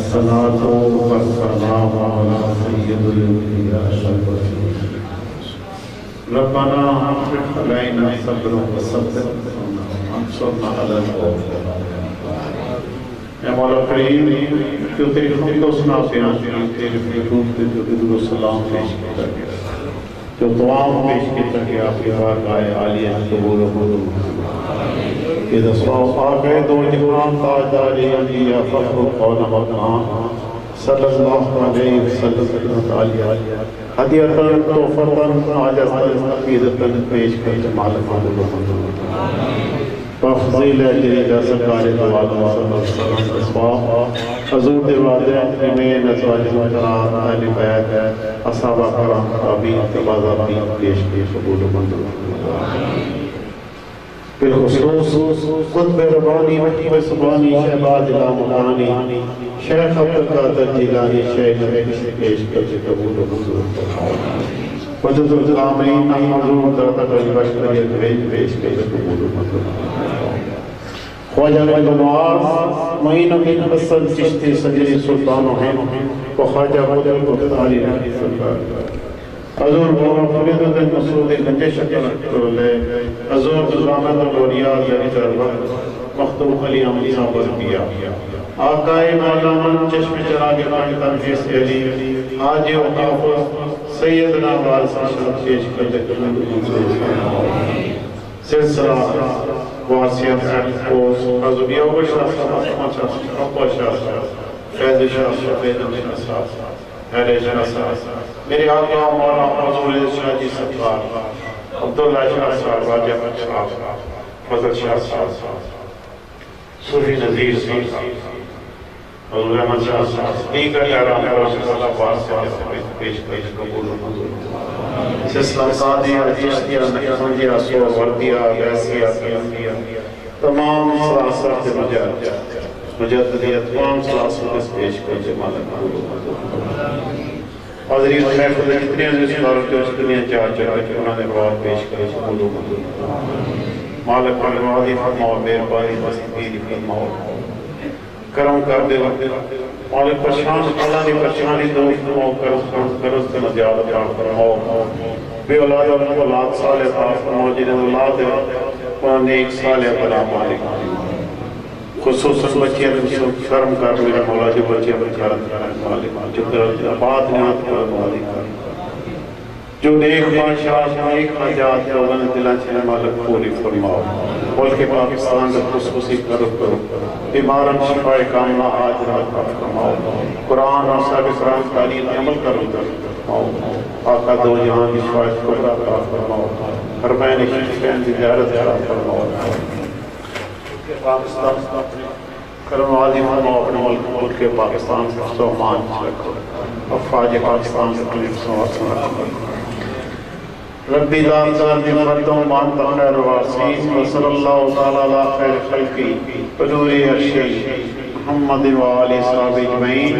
الصلاة صل سلام علی سید الانبیاء شرفتی ربنا افرغ علینا صبرا وثبت انصرنا علی القوم اے مولا کریم جو تیری حمد و ثنا سے تیرے محبوب کے جو درود و سلام پیش کیا گیا جو دعاؤں پیش کیا گیا آپ کی بارگاہ عالیہ قبول و منظور کہ دسواں آگئے دو جہان تاجدار انبیاء فخر القول مکان صلی اللہ علیہ وسلم عالیہ ہدیتاً توفتاً عاجزاً عقیدتاً پیش کر جمال قبول و منظور فضیل جریدہ سرکار دوالہ صلی اللہ علیہ وسلم اسباب حضور دیوادہ امین ازواج مجران اہل بیت اصحابہ کرام تابعین تبازابین پیش کی قبول و منظور بالخصوص قطب ربانی وحیب سبحانی شہباز الامانی شیخ عبدالقادر جیلانی شیخ پیش کر قبول و منظور وجد القامین حضور درد البشریت پیش کر قبول و منظور خواجہ بنواز معین بن حسن چشتی سجری سلطان و خواجہ قدر مختاری رحمت سرکار حضور مولا فرید الدین مسعود گنجے شکل لے حضور بزرامت الولیاء زہید الوقت مختوم علی عملی صابر کیا آقائے مولانا چشم چراغ پاکستان حیث علی حاجی و حافظ سیدنا وارثیہ شرف پیش کرتے سلسلہ وارثیہ فوز حضور یوگا شاہ احمد شاہ اقوى شاہ فیض شاہ فیض امین اصحاب اہل جنہ صاحب میرے آقا مولا حضور شاہ جی سرکار عبداللہ شاہ صاحب واجہ صاحب فضل شاہ صاحب صوفی نذیر صاحب حضور احمد شاہ صاحب دیگر اعلان رسول اللہ وارثیہ پیش پیش قبول و منظور سلسلہ قادریہ چشتیہ نقشبندیہ سور وردیہ ویسیہ تمام سلاسل سے مجددیہ تمام سلاسل سے پیش کر جمال قبول و منظور حضرین خیر خدا جتنی عزیز کاروں کے جتنی چاہ کہ انہوں نے بات پیش کر قبول و منظور مالک پروادی فرماؤ مہربانی مستقیری فرماؤ کرم کر دے مالک پرشان اللہ نے پرشانی دو فرماؤ کرز کا نزیادہ پاک فرماؤ بے اولاد اور اولاد صالح پاک فرماؤ جنہیں اولاد ہے انہوں نے ایک صالح بنا مالک خصوصاً بچیاں شرم کر میرے مولا جو بچیاں بچارت مالک جو بات نہات کر مالک جو نیک بادشاہ نیک حاجات لوگوں نے دلان چھنے مالک پوری فرماؤ ملک پاکستان کا خصوصی کرو بیماران شفاء کاملہ حاجرات فرماؤ قرآن اور صحابہ کرام تعلیم عمل کرو فرماؤ آقا دو جہاں کی شفاء کبرا فرماؤ حرمین شریفین کی زیارت فرماؤ پاکستان کرم عظیم فرماؤ اپنے ملک پاکستان سے سومان رکھو افواج پاکستان سے قلیب سواسن رکھو ربی دانزان دی مردوں مانتا خیر وارسی وصل اللہ تعالیٰ علی خیر خلقی قدوری ارشی محمد و آلی صحابہ اجمعین